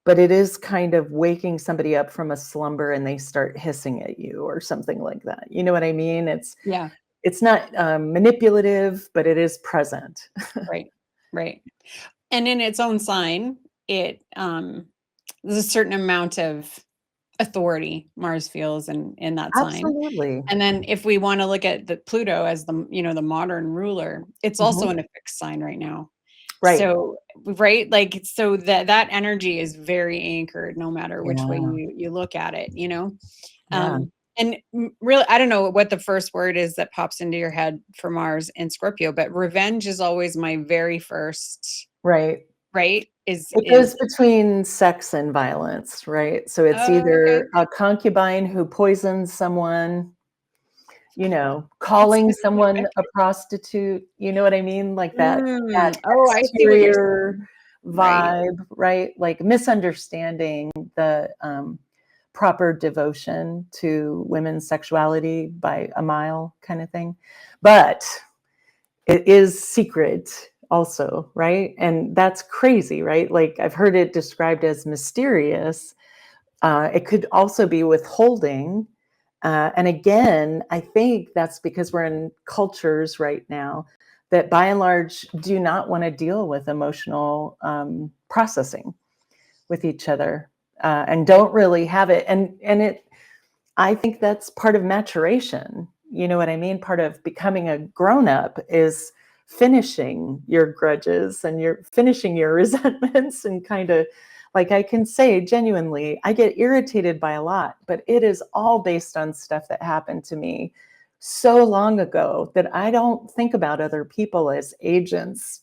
but it is kind of waking somebody up from a slumber and they start hissing at you or something like that. You know what I mean? Yeah. It's not manipulative, but it is present. Right. Right. And in its own sign, it there's a certain amount of authority Mars feels in that sign. Absolutely. And then if we want to look at the Pluto as the, the modern ruler, it's also in a fixed sign right now. Right. So, right, like, so that energy is very anchored no matter which way Yeah. you look at it, Yeah. and really, I don't know what the first word is that pops into your head for Mars and Scorpio, but revenge is always my very first, Right. right? It goes between sex and violence, right? So it's Oh, okay. either a concubine who poisons someone, calling someone a prostitute, you know what I mean? Like that Oh, I see what you're exterior saying. Right. vibe, right? Like misunderstanding the proper devotion to women's sexuality by a mile kind of thing. But it is secret also, right? And that's crazy, right? Like I've heard it described as mysterious. It could also be withholding. And again, I think that's because we're in cultures right now that by and large do not want to deal with emotional processing with each other and don't really have it. And I think that's part of maturation. You know what I mean? Part of becoming a grown-up is finishing your grudges and you're finishing your resentments, and kind of like, I can say genuinely, I get irritated by a lot, but it is all based on stuff that happened to me so long ago that I don't think about other people as agents,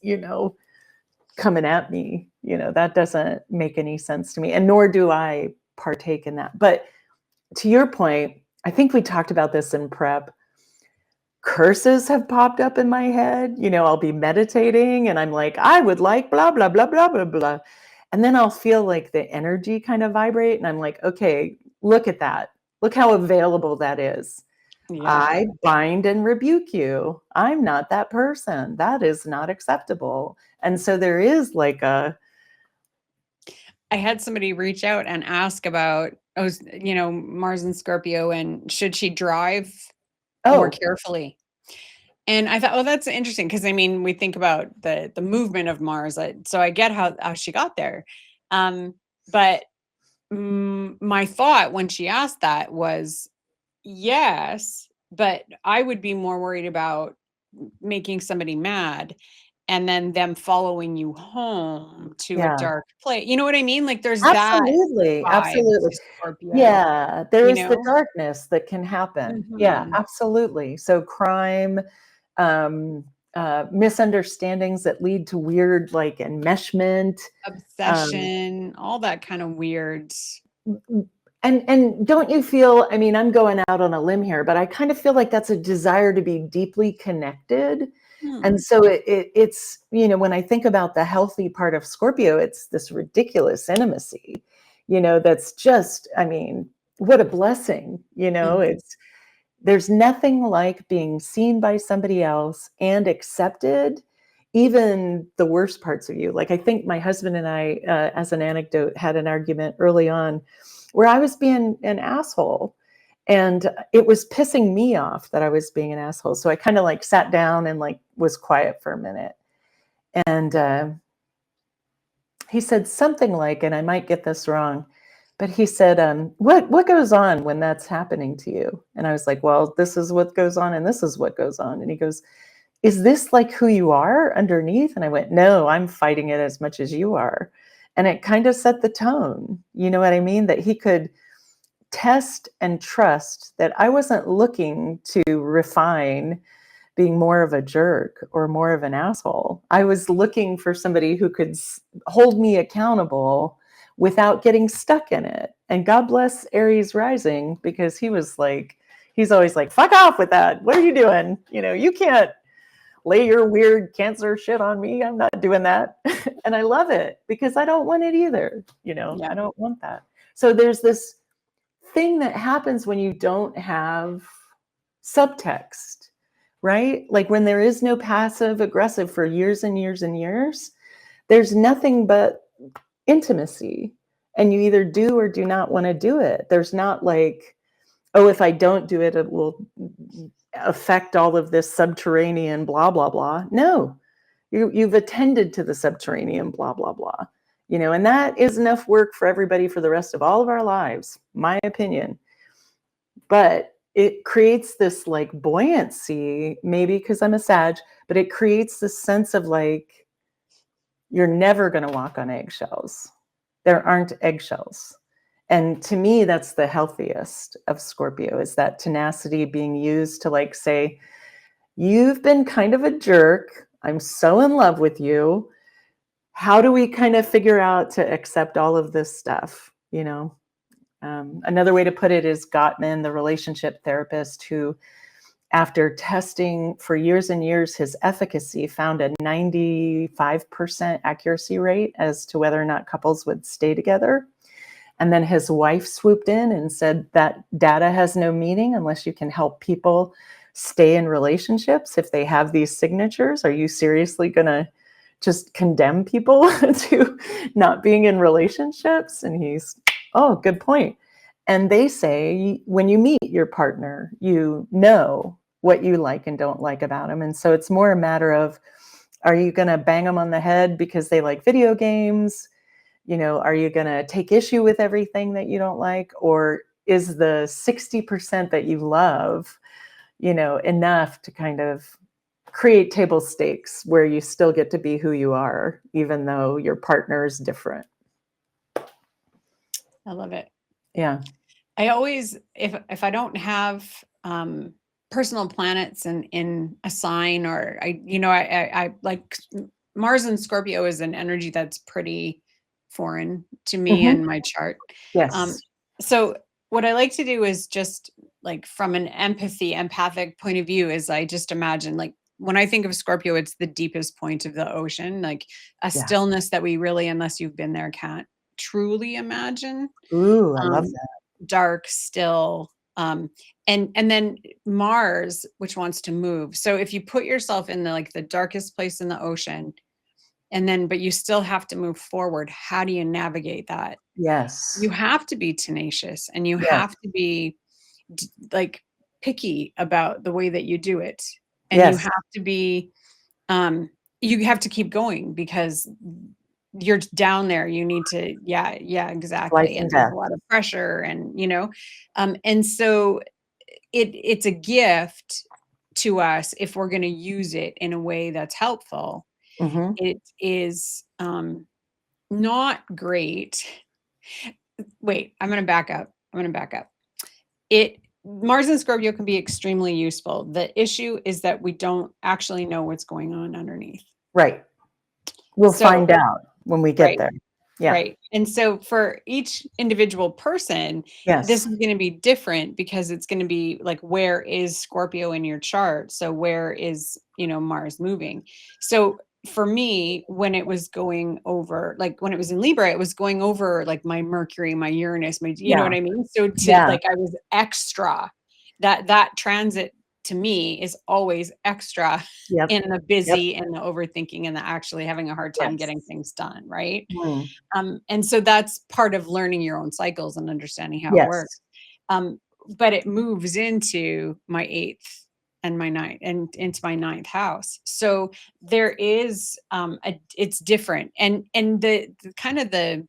coming at me. That doesn't make any sense to me, and nor do I partake in that. But to your point, I think we talked about this in prep. Curses have popped up in my head. I'll be meditating and I'm like, I would like blah, blah, blah, blah, blah, blah. And then I'll feel like the energy kind of vibrate. And I'm like, okay, look at that. Look how available that is. Yeah. I bind and rebuke you. I'm not that person. That is not acceptable. And so there is like I had somebody reach out and ask about, Mars and Scorpio, and should she drive more carefully? And I thought, oh, that's interesting, because I mean, we think about the movement of Mars, so I get how she got there. But my thought when she asked that was, yes, but I would be more worried about making somebody mad and then them following you home to a yeah. dark place. You know what I mean? Like there's that Absolutely, vibe absolutely. to Scorpio, Yeah, there you is the know? darkness that can happen. Yeah, Mhm. absolutely. So crime, um, misunderstandings that lead to weird, like, enmeshment, um, Obsession, all that kind of weird. and don't you feel, I mean, I'm going out on a limb here, but I kind of feel like that's a desire to be deeply connected. And Hmm. so it's, when I think about the healthy part of Scorpio, it's this ridiculous intimacy, that's just, I mean, what a blessing, Mhm. there's nothing like being seen by somebody else and accepted even the worst parts of you. Like, I think my husband and I, as an anecdote, had an argument early on where I was being an asshole, and it was pissing me off that I was being an asshole. So I kind of like sat down and like was quiet for a minute. And he said something like, and I might get this wrong, but he said, what goes on when that's happening to you? And I was like, well, this is what goes on and this is what goes on. And he goes, is this like who you are underneath? And I went, no, I'm fighting it as much as you are. And it kind of set the tone. You know what I mean? That he could test and trust that I wasn't looking to refine being more of a jerk or more of an asshole. I was looking for somebody who could hold me accountable without getting stuck in it. And God bless Aries rising, because he was like, he's always like, fuck off with that. What are you doing? You know, you can't lay your weird Cancer shit on me. I'm not doing that. And I love it because I don't want it either. You know, I don't want that. So there's this thing that happens when you don't have subtext, right? Like when there is no passive aggressive for years and years and years, there's nothing but intimacy. And you either do or do not want to do it. There's not like, oh, if I don't do it, it will affect all of this subterranean blah, blah, blah. No, you've attended to the subterranean blah, blah, blah. You know, and that is enough work for everybody for the rest of all of our lives, my opinion. But it creates this like buoyancy, maybe because I'm a Sag, but it creates this sense of like, you're never going to walk on eggshells. There aren't eggshells. And to me, that's the healthiest of Scorpio, is that tenacity being used to like say, you've been kind of a jerk. I'm so in love with you. How do we kind of figure out to accept all of this stuff? You know, another way to put it is Gottman, the relationship therapist, who, after testing for years and years his efficacy, found a 95% accuracy rate as to whether or not couples would stay together. And then his wife swooped in and said that data has no meaning unless you can help people stay in relationships if they have these signatures. Are you seriously going to just condemn people to not being in relationships? And he's, oh, good point. And they say when you meet your partner, you know what you like and don't like about them. And so it's more a matter of, are you going to bang them on the head because they like video games? You know, are you going to take issue with everything that you don't like? Or is the 60% that you love, you know, enough to kind of create table stakes where you still get to be who you are, even though your partner is different? I love it. Yeah. I always, if I don't have personal planets in a sign, or I like Mars and Scorpio is an energy that's pretty foreign to me and my chart. Yes. So what I like to do is just like from an empathic point of view, is I just imagine, like, when I think of Scorpio, it's the deepest point of the ocean, like a stillness that we really, unless you've been there, can't truly imagine. Ooh, I love that. Dark, still, and then Mars, which wants to move. So if you put yourself in the darkest place in the ocean, and then but you still have to move forward, how do you navigate that? Yes. You have to be tenacious, and you Yes. have to be like picky about the way that you do it, and Yes. you have to be you have to keep going because you're down there. You need to, exactly. Life And and there's death. a lot of pressure, and and so it's a gift to us if we're going to use it in a way that's helpful. Mm-hmm. It is not great. Wait, I'm going to back up. Mars and Scorpio can be extremely useful. The issue is that we don't actually know what's going on underneath. Right. We'll find out when we get there. Yeah. Right. And so for each individual person, Yes. this is going to be different, because it's going to be like, where is Scorpio in your chart? So where is, Mars moving? So for me, when it was going over, like when it was in Libra, it was going over like my Mercury, my Uranus, you know what I mean? So I was extra, that transit to me is always extra Yep. in the Yep. busy and the overthinking and the actually having a hard time getting Yes. things done, right? Mm. And so that's part of learning your own cycles and understanding how it works. Yes. Um, but it moves into my eighth and my ninth and into my ninth house. So there is it's different. And the kind of the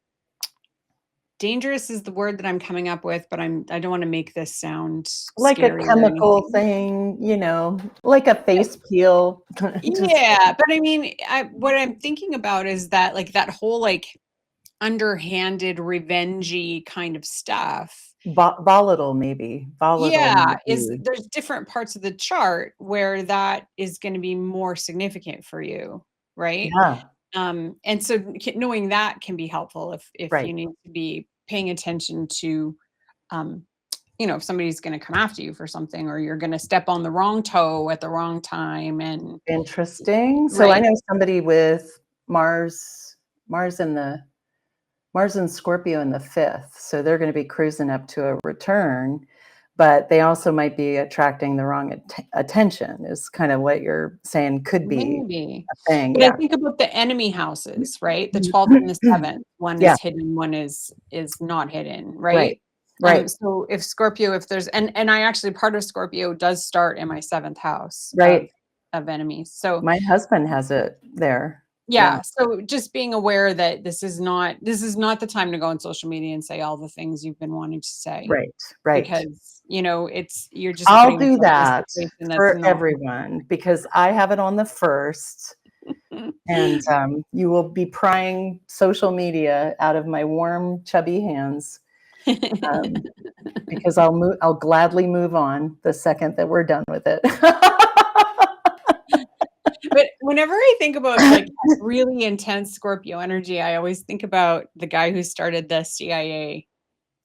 dangerous is the word that I'm coming up with, but I don't want to make this sound Like a scary or chemical anything. thing, like a face peel. Just Yeah, but I mean, what I'm thinking about is that like that whole like underhanded revengey kind of stuff. volatile, maybe. Volatile Yeah, might is be. there's different parts of the chart where that is going to be more significant for you, right? Yeah, And so knowing that can be helpful if right. you need to be paying attention to um, if somebody's going to come after you for something or you're going to step on the wrong toe at the wrong time and Interesting. So I right. know somebody with Mars, Mars in the Mars and Scorpio in the fifth. So they're going to be cruising up to a return, but they also might be attracting the wrong attention, is kind of what you're saying could be Maybe. a thing. But I Yeah. think about the enemy houses, right? The 12th and the 7th. One Yeah. is hidden, one is not hidden, Right. right? Right. So if Scorpio, if there's and I actually part of Scorpio does start in my 7th house Right. of enemies. So My husband has it there. Yeah. yeah, so just being aware that this is not the time to go on social media and say all the things you've been wanting to say Right. Right. because, you're just I'll putting do yourself in a that situation that's for not everyone because I have it on the first. And you will be prying social media out of my warm, chubby hands um, because I'll gladly move on the second that we're done with it. But whenever I think about, like, really intense Scorpio energy, I always think about the guy who started the CIA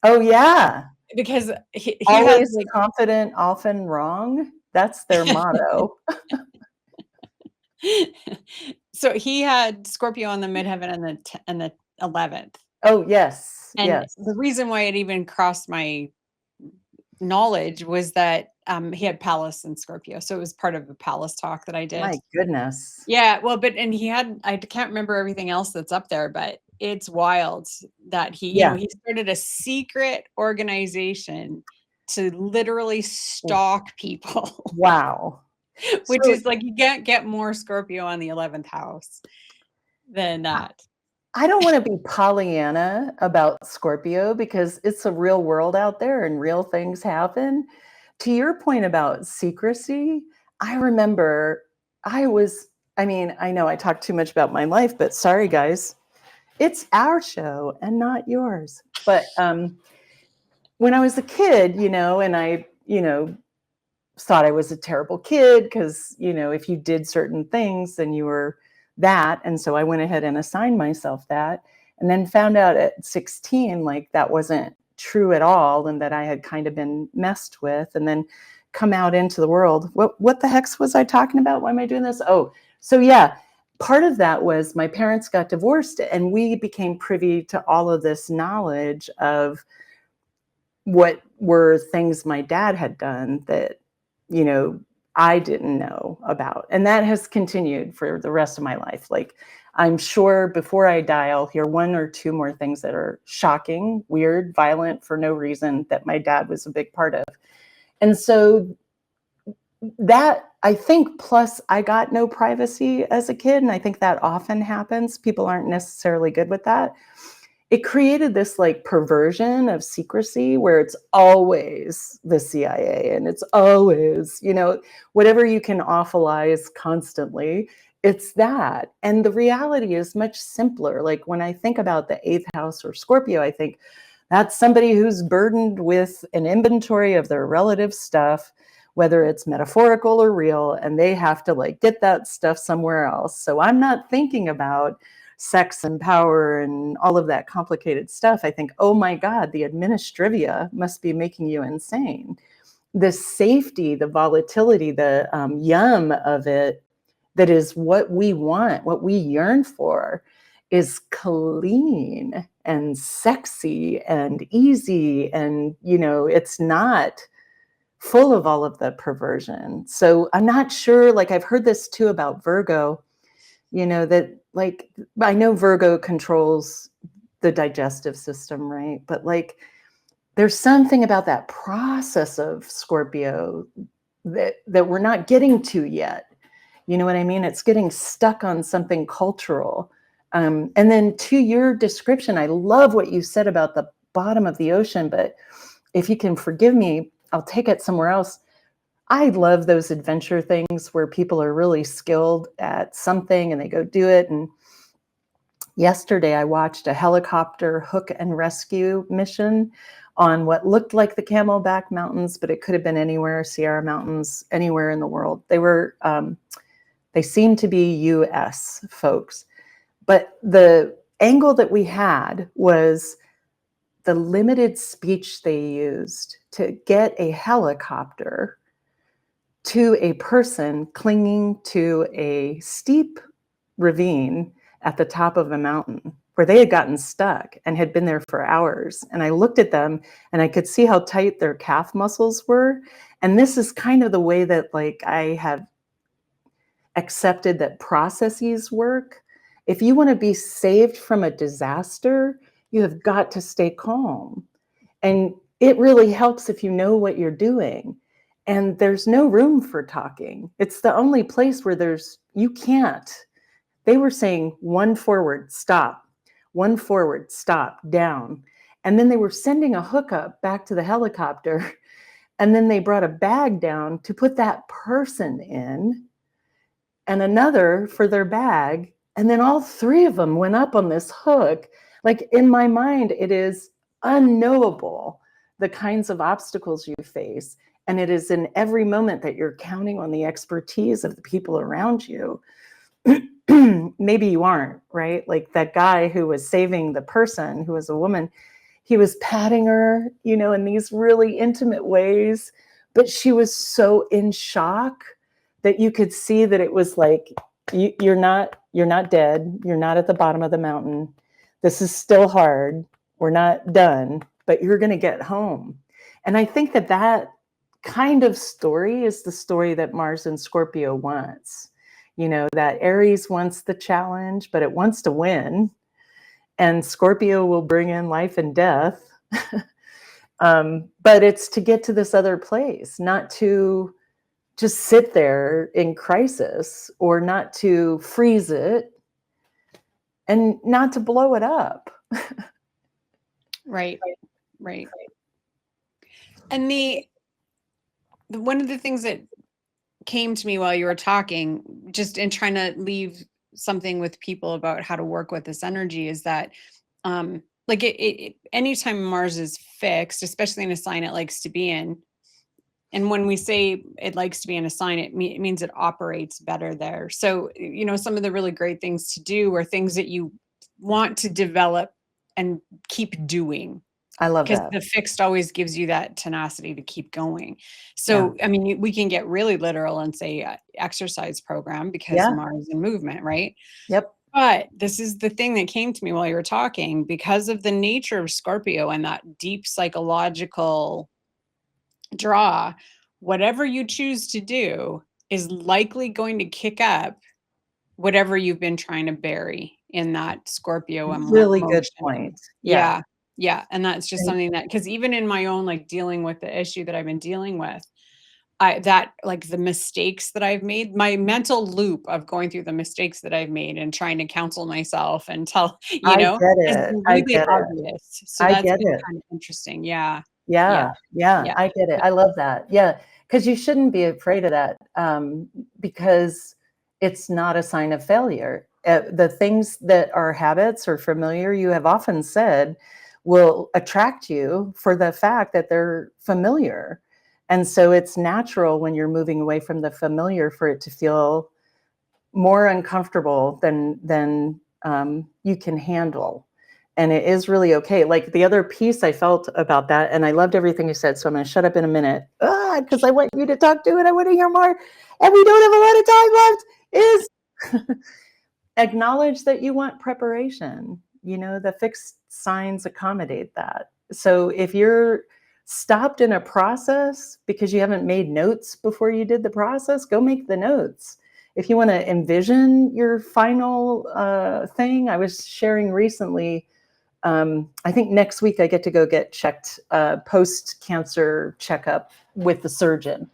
Oh yeah, because he had, always like confident, often wrong. That's their motto. so he had Scorpio on the midheaven and the 11th, Oh yes, and yes. the reason why it even crossed my knowledge was that, he had Palace in Scorpio, so it was part of a Palace talk that I did. My goodness. Yeah, well, but and he had I can't remember everything else that's up there, but it's wild that Yeah. he started a secret organization to literally stalk people, Wow. which So is like you can't get more Scorpio on the 11th house than that. I don't want to be Pollyanna about Scorpio because it's a real world out there and real things happen. To your point about secrecy, I remember I mean, I know I talk too much about my life, but sorry, guys, it's our show and not yours. But when I was a kid, and I, thought I was a terrible kid because, if you did certain things, then you were that. And so I went ahead and assigned myself that. And then found out at 16, like that wasn't true at all. And that I had kind of been messed with and then come out into the world. What the heck was I talking about? Why am I doing this? Oh, so yeah. Part of that was my parents got divorced and we became privy to all of this knowledge of what were things my dad had done that, you know, I didn't know about. And that has continued for the rest of my life. Like, I'm sure before I die, I'll hear one or two more things that are shocking, weird, violent for no reason that my dad was a big part of. And so that, I think, plus I got no privacy as a kid. And I think that often happens. People aren't necessarily good with that. It created this like perversion of secrecy where it's always the CIA and it's always, whatever you can awfulize constantly, it's that. And the reality is much simpler. Like when I think about the eighth house or Scorpio, I think that's somebody who's burdened with an inventory of their relative stuff, whether it's metaphorical or real, and they have to like get that stuff somewhere else. So I'm not thinking about sex and power and all of that complicated stuff. I think, oh my God, the administrivia must be making you insane. The safety, the volatility, the yum of it, that is what we want, what we yearn for, is clean and sexy and easy. And, it's not full of all of the perversion. So I'm not sure, like I've heard this too about Virgo, that like, I know Virgo controls the digestive system, right? But like, there's something about that process of Scorpio that we're not getting to yet. You know what I mean? It's getting stuck on something cultural. And then to your description, I love what you said about the bottom of the ocean, but if you can forgive me, I'll take it somewhere else. I love those adventure things where people are really skilled at something and they go do it. And yesterday I watched a helicopter hook and rescue mission on what looked like the Camelback Mountains, but it could have been anywhere, Sierra Mountains, anywhere in the world. They seemed to be US folks. But the angle that we had was the limited speech they used to get a helicopter to a person clinging to a steep ravine at the top of a mountain where they had gotten stuck and had been there for hours. And I looked at them and I could see how tight their calf muscles were. And this is kind of the way that like I have accepted that processes work. If you want to be saved from a disaster, you have got to stay calm. And it really helps if you know what you're doing. And there's no room for talking. It's the only place where you can't. They were saying one forward, stop, one forward, stop, down. And then they were sending a hookup back to the helicopter. And then they brought a bag down to put that person in and another for their bag. And then all three of them went up on this hook. Like in my mind, it is unknowable the kinds of obstacles you face. And it is in every moment that you're counting on the expertise of the people around you. Maybe you aren't, right? Like that guy who was saving the person, who was a woman, he was patting her, in these really intimate ways, but she was so in shock that you could see that it was like, you're not dead. You're not at the bottom of the mountain. This is still hard. We're not done, but you're going to get home. And I think that kind of story is the story that Mars and Scorpio wants. That Aries wants the challenge, but it wants to win. And Scorpio will bring in life and death. But it's to get to this other place, not to just sit there in crisis, or not to freeze it, and not to blow it up. Right. And one of the things that came to me while you were talking, just in trying to leave something with people about how to work with this energy, is that like anytime Mars is fixed, especially in a sign it likes to be in, and when we say it likes to be in a sign, it means it operates better there. So, some of the really great things to do are things that you want to develop and keep doing. I love Because that. the fixed always gives you that tenacity to keep going. So, I mean, we can get really literal and say exercise program, because Mars and movement, right? Yep. But this is the thing that came to me while you were talking, because of the nature of Scorpio and that deep psychological draw, whatever you choose to do is likely going to kick up whatever you've been trying to bury in that Scorpio Really good emotion. point. Yeah. Yeah. And that's just And something that, because even in my own, like, dealing with the issue that I've been dealing with, like the mistakes that I've made, my mental loop of going through the mistakes that I've made and trying to counsel myself and tell, I get has it. been I really get it. obvious. So I that's get been it. kind of interesting. Yeah. Yeah. Yeah. I get it. I love that. Yeah. Because you shouldn't be afraid of that, because it's not a sign of failure. The things that are habits or familiar, you have often said, will attract you for the fact that they're familiar. And so it's natural when you're moving away from the familiar for it to feel more uncomfortable than you can handle. And it is really okay. Like the other piece I felt about that, and I loved everything you said, so I'm going to shut up in a minute, because I want you to talk to it. I want to hear more. And we don't have a lot of time left, is acknowledge that you want preparation. The fixed signs accommodate that. So if you're stopped in a process because you haven't made notes before you did the process, go make the notes. If you want to envision your final thing, I was sharing recently, I think next week I get to go get checked, post-cancer checkup with the surgeon.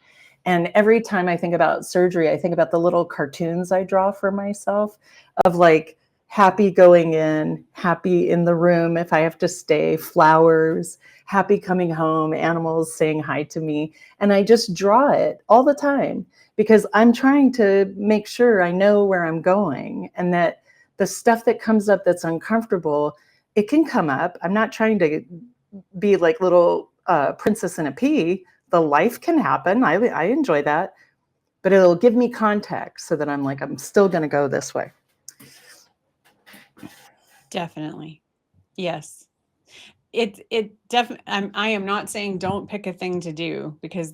And every time I think about surgery, I think about the little cartoons I draw for myself of like happy going in, happy in the room if I have to stay, flowers, happy coming home, animals saying hi to me. And I just draw it all the time because I'm trying to make sure I know where I'm going, and that the stuff that comes up that's uncomfortable, it can come up. I'm not trying to be like little princess in a pea. The life can happen. I enjoy that, but it'll give me context so that I'm like, I'm still going to go this way. Definitely. Yes. It definitely, I am not saying don't pick a thing to do, because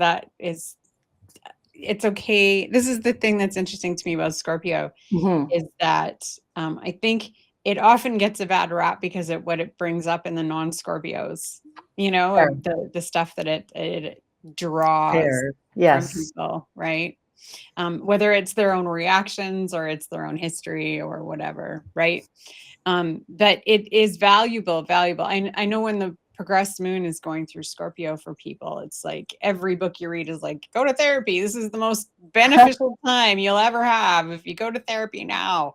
it's okay. This is the thing that's interesting to me about Scorpio, is that I think it often gets a bad rap because of what it brings up in the non-Scorpios, Fair. of the stuff that it draws Fair. from Yes. people, right? Whether it's their own reactions or it's their own history or whatever, right? But it is valuable. I know when the progressed moon is going through Scorpio for people, it's like every book you read is like, go to therapy. This is the most beneficial time you'll ever have if you go to therapy now.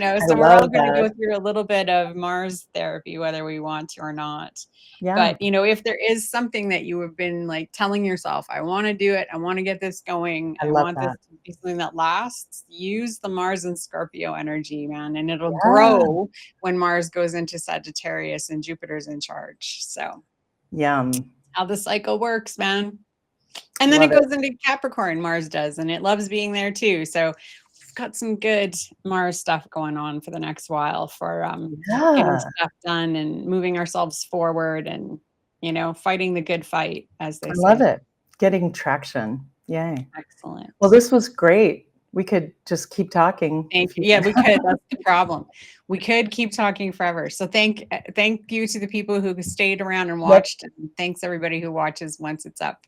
I So we're all love going to go that. through a little bit of Mars therapy, whether we want to or not. Yeah. But, if there is something that you have been like telling yourself, I want to do it, I want to get this going, I I love want this that. to be something that lasts, use the Mars and Scorpio energy, man. And it'll Yeah. grow when Mars goes into Sagittarius and Jupiter's in charge. So Yum. how the cycle works, man. And then Love it it. goes into Capricorn, Mars does, and it loves being there too. So we've got some good Mars stuff going on for the next while for getting Yeah. stuff done and moving ourselves forward and, fighting the good fight, as they I love say. it. Getting traction. Yay. Excellent. Well, this was great. We could just keep talking. Thank if you. you Yeah, we could. That's the problem. We could keep talking forever. So thank you to the people who stayed around and Yep. watched, and thanks everybody who watches once it's up.